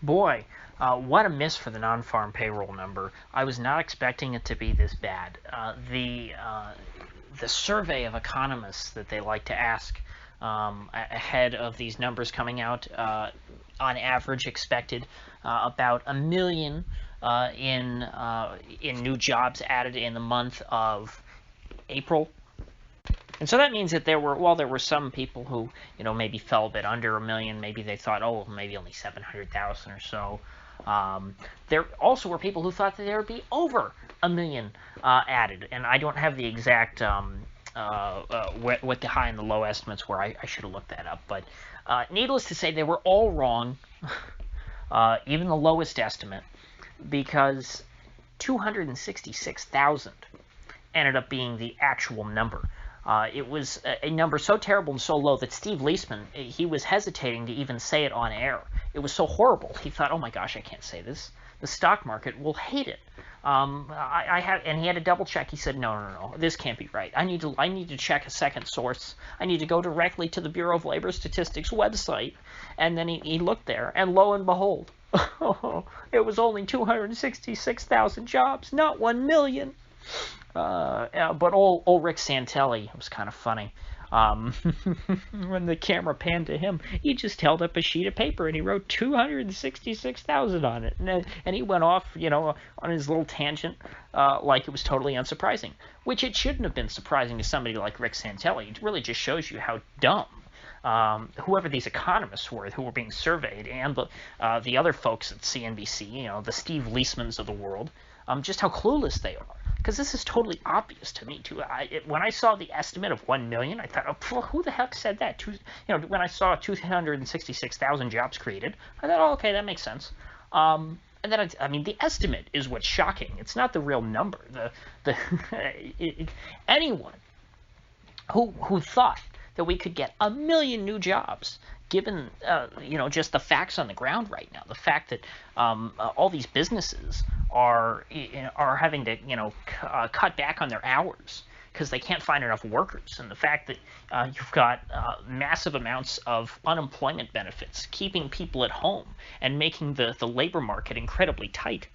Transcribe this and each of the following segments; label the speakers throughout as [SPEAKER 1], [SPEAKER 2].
[SPEAKER 1] Boy, what a miss for the non-farm payroll number. I was not expecting it to be this bad. The survey of economists that they like to ask ahead of these numbers coming out, on average, expected about 1 million in new jobs added in the month of April. And so that means that there were some people who, maybe fell a bit under 1 million. Maybe they thought, oh, maybe only 700,000 or so. There also were people who thought that there would be over 1 million added. And I don't have the exact what the high and the low estimates were. I should have looked that up. But needless to say, they were all wrong, even the lowest estimate, because 266,000 ended up being the actual number. It was a number so terrible and so low that Steve Leisman, he was hesitating to even say it on air. It was so horrible. He thought, oh my gosh, I can't say this. The stock market will hate it. And he had to double check. He said, no, this can't be right. I need to check a second source. I need to go directly to the Bureau of Labor Statistics website. And then he looked there, and lo and behold, it was only 266,000 jobs, not 1 million. But old Rick Santelli, it was kind of funny. When the camera panned to him, he just held up a sheet of paper and he wrote 266,000 on it, and he went off, on his little tangent, like it was totally unsurprising, which it shouldn't have been surprising to somebody like Rick Santelli. It really just shows you how dumb whoever these economists were who were being surveyed, and the other folks at CNBC, the Steve Leismans of the world, just how clueless they are. Because this is totally obvious to me, too. When I saw the estimate of 1 million, I thought, oh, who the heck said that? When I saw 266,000 jobs created, I thought, oh, okay, that makes sense. And then, the estimate is what's shocking. It's not the real number. Anyone who thought that we could get 1 million new jobs, given just the facts on the ground right now, the fact that all these businesses are having to cut back on their hours because they can't find enough workers, and the fact that you've got massive amounts of unemployment benefits keeping people at home and making the labor market incredibly tight.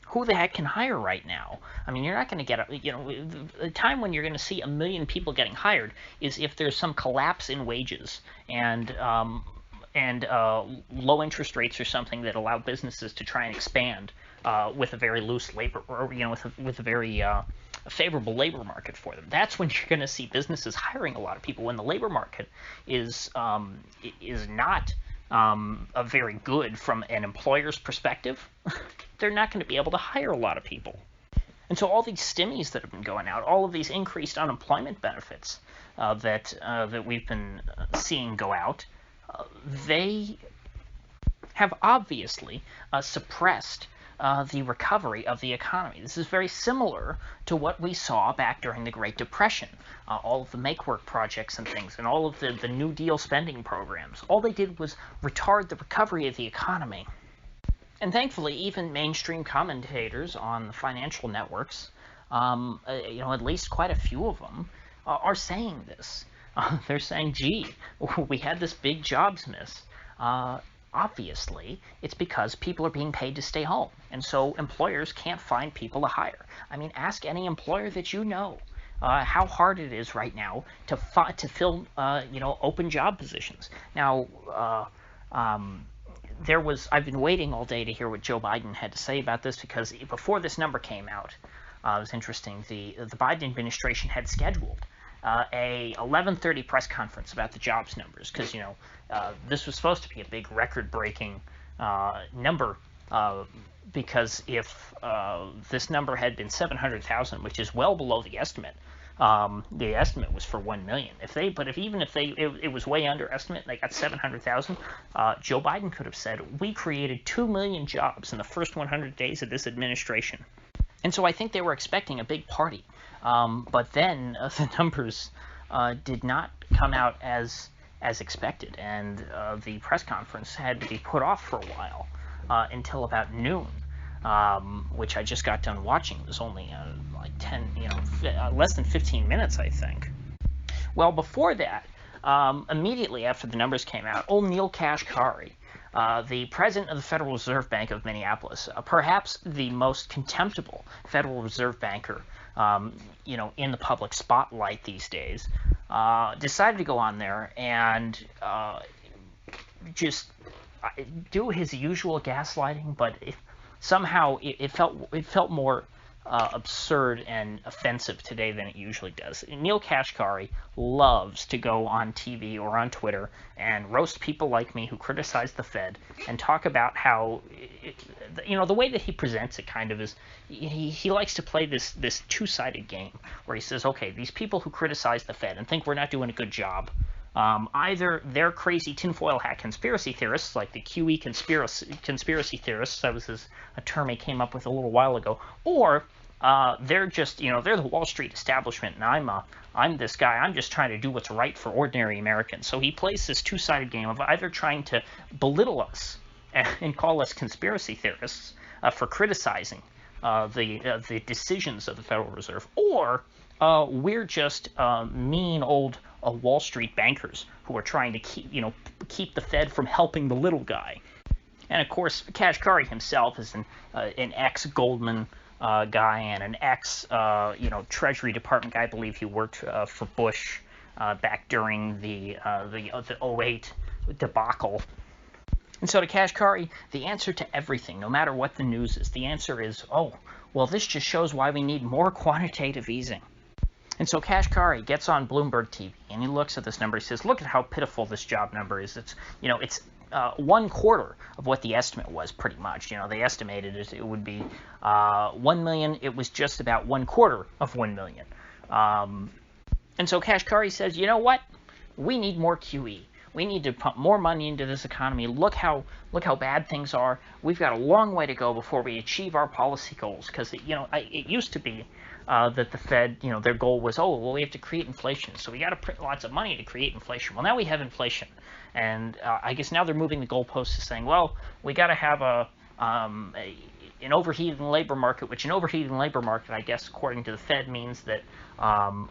[SPEAKER 1] Who the heck can hire right now? You're not going to get the time when you're going to see 1 million people getting hired is if there's some collapse in wages and low interest rates or something that allow businesses to try and expand with a very loose labor, or with a very favorable labor market for them. That's when you're going to see businesses hiring a lot of people. When the labor market is not very good from an employer's perspective, they're not going to be able to hire a lot of people. And so all these stimmies that have been going out, all of these increased unemployment benefits that we've been seeing go out, they have obviously suppressed the recovery of the economy. This is very similar to what we saw back during the Great Depression. All of the make-work projects and things, and all of the New Deal spending programs. All they did was retard the recovery of the economy. And thankfully, even mainstream commentators on the financial networks, at least quite a few of them, are saying this. They're saying, gee, we had this big jobs miss. Obviously, it's because people are being paid to stay home, and so employers can't find people to hire. Ask any employer that you know how hard it is right now to fill open job positions. Now, I've been waiting all day to hear what Joe Biden had to say about this, because before this number came out, it was interesting. The Biden administration had scheduled a 11:30 press conference about the jobs numbers, because this was supposed to be a big record-breaking number, because if this number had been 700,000, which is well below the estimate was for 1 million. Even if it was way underestimate, they got 700,000. Joe Biden could have said, we created 2 million jobs in the first 100 days of this administration. And so I think they were expecting a big party. But then the numbers did not come out as expected, and the press conference had to be put off for a while until about noon, which I just got done watching. It was only like 10, less than 15 minutes, I think. Well, before that, immediately after the numbers came out, old Neil Kashkari, the president of the Federal Reserve Bank of Minneapolis, perhaps the most contemptible Federal Reserve banker, in the public spotlight these days, decided to go on there and just do his usual gaslighting, but somehow it felt more absurd and offensive today than it usually does. Neil Kashkari loves to go on TV or on Twitter and roast people like me who criticize the Fed and talk about how, the way that he presents it kind of is, he likes to play this two-sided game where he says, okay, these people who criticize the Fed and think we're not doing a good job, either they're crazy tinfoil hat conspiracy theorists, like the QE conspiracy theorists, that was a term he came up with a little while ago, or they're just, they're the Wall Street establishment, and I'm this guy, I'm just trying to do what's right for ordinary Americans. So he plays this two-sided game of either trying to belittle us and call us conspiracy theorists for criticizing the decisions of the Federal Reserve, or we're just mean old Wall Street bankers who are trying to keep the Fed from helping the little guy. And of course, Kashkari himself is an ex-Goldman guy and an ex-Treasury Department guy. I believe he worked for Bush back during the '08 debacle. And so to Kashkari, the answer to everything, no matter what the news is, the answer is, oh, well, this just shows why we need more quantitative easing. And so Kashkari gets on Bloomberg TV and he looks at this number. He says, look at how pitiful this job number is. It's 1/4 of what the estimate was, pretty much. They estimated it would be 1 million. It was just about 1/4 of 1 million. And so Kashkari says, you know what? We need more QE. We need to pump more money into this economy. Look how bad things are. We've got a long way to go before we achieve our policy goals. Because it used to be that the Fed, their goal was, we have to create inflation, so we got to print lots of money to create inflation. Well, now we have inflation, and I guess now they're moving the goalposts to saying, well, we got to have an overheating labor market, which an overheating labor market, I guess, according to the Fed, means that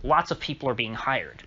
[SPEAKER 1] lots of people are being hired,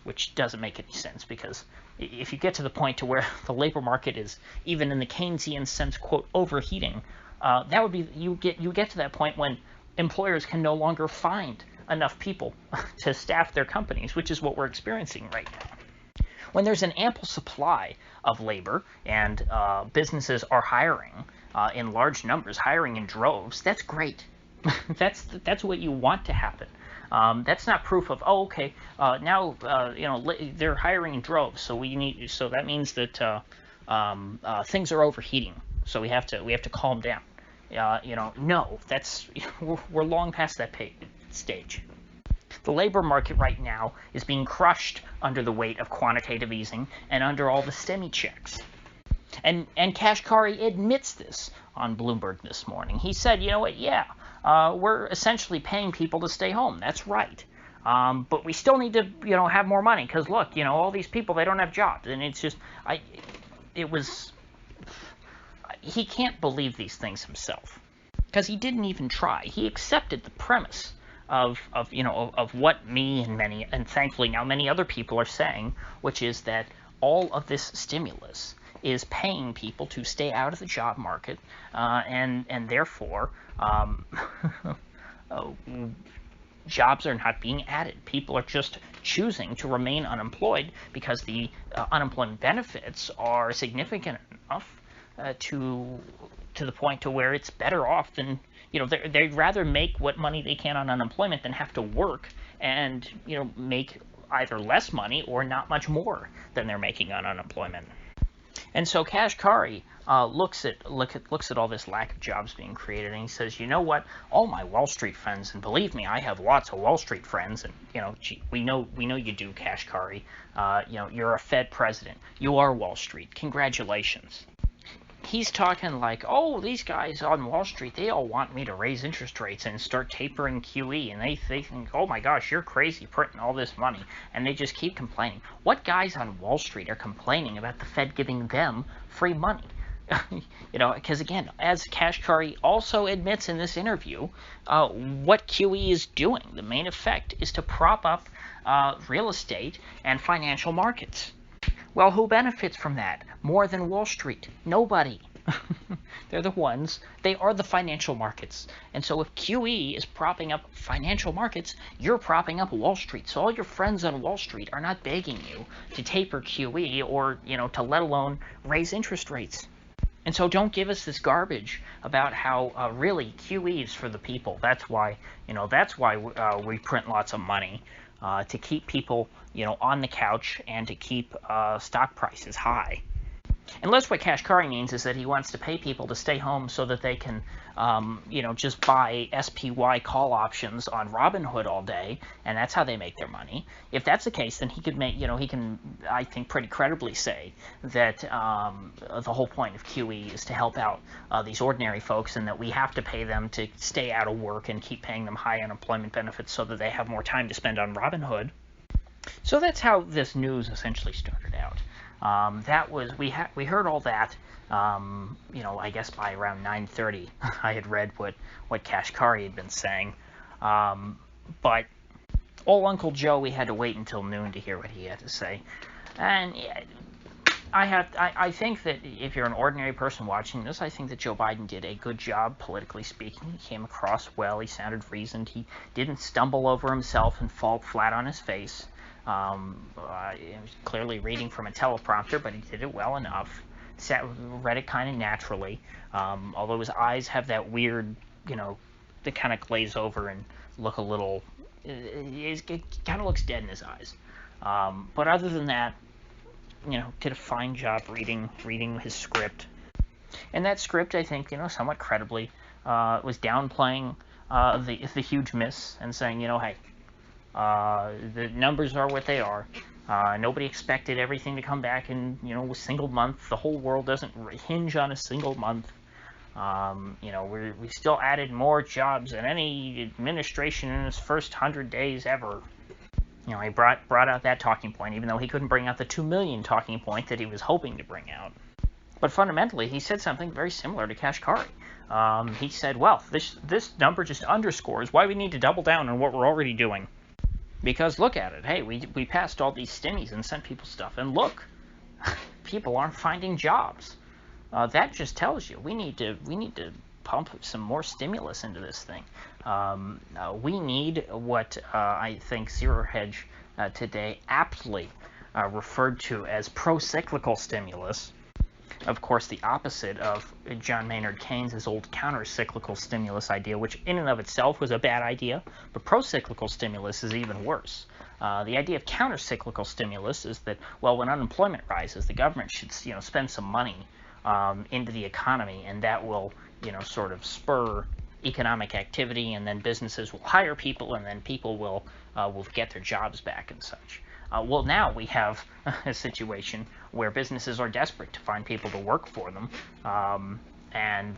[SPEAKER 1] which doesn't make any sense, because if you get to the point to where the labor market is, even in the Keynesian sense, quote, overheating, that would be, you get to that point when employers can no longer find enough people to staff their companies, which is what we're experiencing right now. When there's an ample supply of labor and businesses are hiring in large numbers, hiring in droves, that's great. That's what you want to happen. That's not proof of, now they're hiring in droves, so that means that things are overheating, so we have to calm down. No, we're long past that stage. The labor market right now is being crushed under the weight of quantitative easing and under all the stimmy checks. And Kashkari admits this on Bloomberg this morning. He said, you know what, we're essentially paying people to stay home. That's right. But we still need to, have more money because, look, all these people, they don't have jobs. And it's just, he can't believe these things himself because he didn't even try. He accepted the premise of what me and thankfully now many other people are saying, which is that all of this stimulus is paying people to stay out of the job market, and therefore jobs are not being added. People are just choosing to remain unemployed because the unemployment benefits are significant enough to the point to where it's better off than, they'd rather make what money they can on unemployment than have to work and, make either less money or not much more than they're making on unemployment. And so Kashkari looks at all this lack of jobs being created, and he says, you know what? All my Wall Street friends, and believe me, I have lots of Wall Street friends, and we know you do, Kashkari. You're a Fed president. You are Wall Street. Congratulations. He's talking like, these guys on Wall Street, they all want me to raise interest rates and start tapering QE, and they think, oh my gosh, you're crazy printing all this money, and they just keep complaining. What guys on Wall Street are complaining about the Fed giving them free money? Because again, as Kashkari also admits in this interview, what QE is doing, the main effect is to prop up real estate and financial markets. Well, who benefits from that more than Wall Street? Nobody. They're the ones, they are the financial markets. And so if QE is propping up financial markets, you're propping up Wall Street. So all your friends on Wall Street are not begging you to taper QE or, to let alone raise interest rates. And so don't give us this garbage about how really QE is for the people. That's why, we print lots of money to keep people, on the couch and to keep stock prices high. Unless what Kashkari means is that he wants to pay people to stay home so that they can, just buy SPY call options on Robinhood all day, and that's how they make their money. If that's the case, then he could make, he can, I think, pretty credibly say that the whole point of QE is to help out these ordinary folks, and that we have to pay them to stay out of work and keep paying them high unemployment benefits so that they have more time to spend on Robinhood. So that's how this news essentially started out. We heard all that. I guess by around 9:30, I had read what Kashkari had been saying. But old Uncle Joe, we had to wait until noon to hear what he had to say. And I think that if you're an ordinary person watching this, I think that Joe Biden did a good job, politically speaking. He came across well. He sounded reasoned. He didn't stumble over himself and fall flat on his face. He was clearly reading from a teleprompter, but he did it well enough. Read it kind of naturally, although his eyes have that weird, they kind of glaze over and look a little, it kind of looks dead in his eyes. But other than that, did a fine job reading his script. And that script, I think, somewhat credibly, was downplaying the huge miss and saying, hey, the numbers are what they are. Nobody expected everything to come back in, a single month. The whole world doesn't hinge on a single month. We still added more jobs than any administration in its first 100 days ever. He brought out that talking point, even though he couldn't bring out the 2 million talking point that he was hoping to bring out. But fundamentally, he said something very similar to Kashkari. He said, well, this number just underscores why we need to double down on what we're already doing. Because look at it. Hey, we passed all these stimmies and sent people stuff, and look, people aren't finding jobs. That just tells you we need to pump some more stimulus into this thing. We need what I think Zero Hedge today aptly referred to as pro-cyclical stimulus. Of course, the opposite of John Maynard Keynes' old counter-cyclical stimulus idea, which in and of itself was a bad idea, but pro-cyclical stimulus is even worse. The idea of counter-cyclical stimulus is that, well, when unemployment rises, the government should, spend some money into the economy, and that will, sort of spur economic activity, and then businesses will hire people, and then people will get their jobs back and such. Well, now we have a situation where businesses are desperate to find people to work for them, and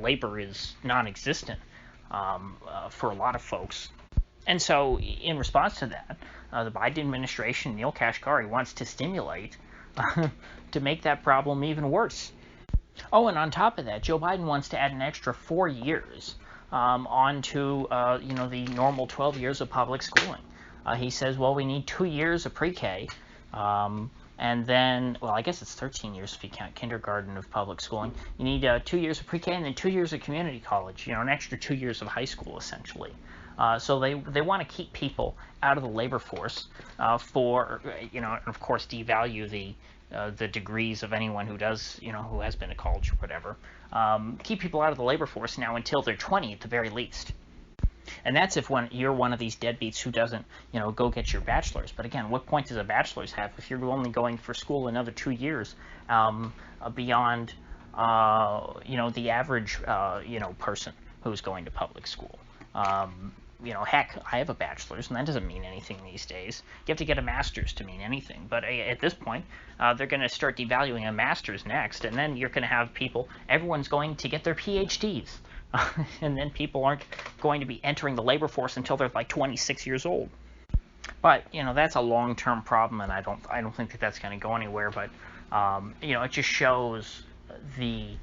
[SPEAKER 1] labor is non-existent for a lot of folks. And so, in response to that, the Biden administration, Neil Kashkari, wants to stimulate to make that problem even worse. Oh, and on top of that, Joe Biden wants to add an extra 4 years onto the normal 12 years of public schooling. He says, well, we need 2 years of pre-K, and then, well, I guess it's 13 years if you count kindergarten of public schooling. You need 2 years of pre-K and then 2 years of community college, an extra 2 years of high school, essentially. So they want to keep people out of the labor force and of course, devalue the degrees of anyone who does, who has been to college or whatever. Keep people out of the labor force now until they're 20 at the very least. And that's if you're one of these deadbeats who doesn't, go get your bachelor's. But again, what point does a bachelor's have if you're only going for school another 2 years beyond, the average, person who's going to public school? Heck, I have a bachelor's, and that doesn't mean anything these days. You have to get a master's to mean anything. But at this point, they're going to start devaluing a master's next, and then you're going to have everyone's going to get their PhDs. And then people aren't going to be entering the labor force until they're like 26 years old. But that's a long-term problem, and I don't think that that's going to go anywhere. But it just shows the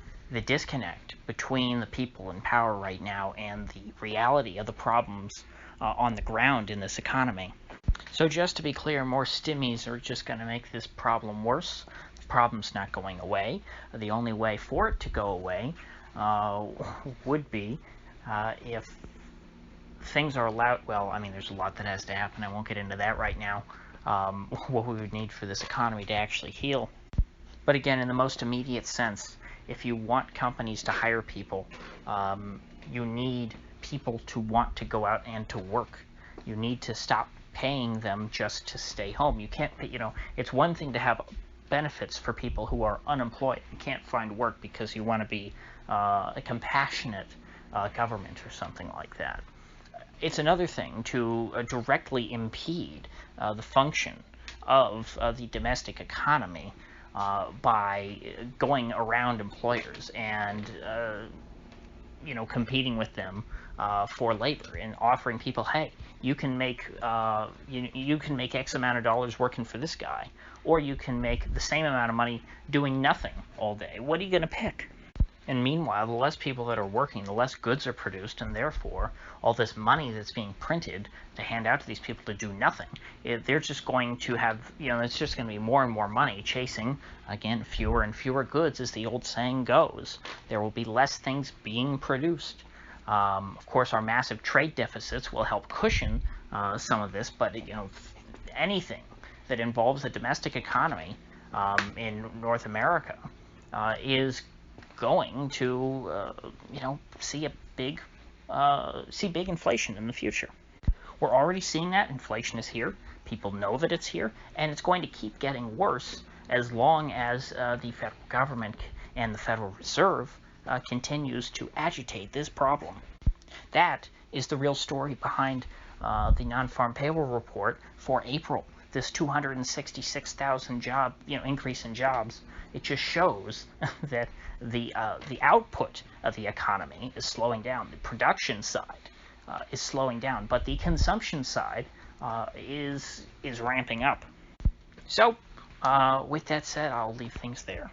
[SPEAKER 1] disconnect between the people in power right now and the reality of the problems on the ground in this economy. So just to be clear, more stimmies are just going to make this problem worse. The problem's not going away. The only way for it to go away would be if things are allowed. Well, I mean, there's a lot that has to happen. I won't get into that right now. What we would need for this economy to actually heal. But again, in the most immediate sense, if you want companies to hire people, you need people to want to go out and to work. You need to stop paying them just to stay home. You can't pay, it's one thing to have benefits for people who are unemployed and can't find work because you want to be a compassionate government or something like that. It's another thing to directly impede the function of the domestic economy by going around employers and competing with them for labor and offering people, hey, you can make you can make X amount of dollars working for this guy, or you can make the same amount of money doing nothing all day. What are you going to pick? And meanwhile, the less people that are working, the less goods are produced, and therefore all this money that's being printed to hand out to these people to do nothing, they're just going to have, it's just going to be more and more money chasing, again, fewer and fewer goods, as the old saying goes. There will be less things being produced. Of course, our massive trade deficits will help cushion some of this, but anything that involves the domestic economy in North America is going to see big inflation in the future. We're already seeing that. Inflation is here. People know that it's here, and it's going to keep getting worse as long as the federal government and the Federal Reserve continues to agitate this problem. That is the real story behind the non-farm payroll report for April. This 266,000 job increase in jobs. It just shows that the output of the economy is slowing down. The production side is slowing down, but the consumption side is ramping up. So, with that said, I'll leave things there.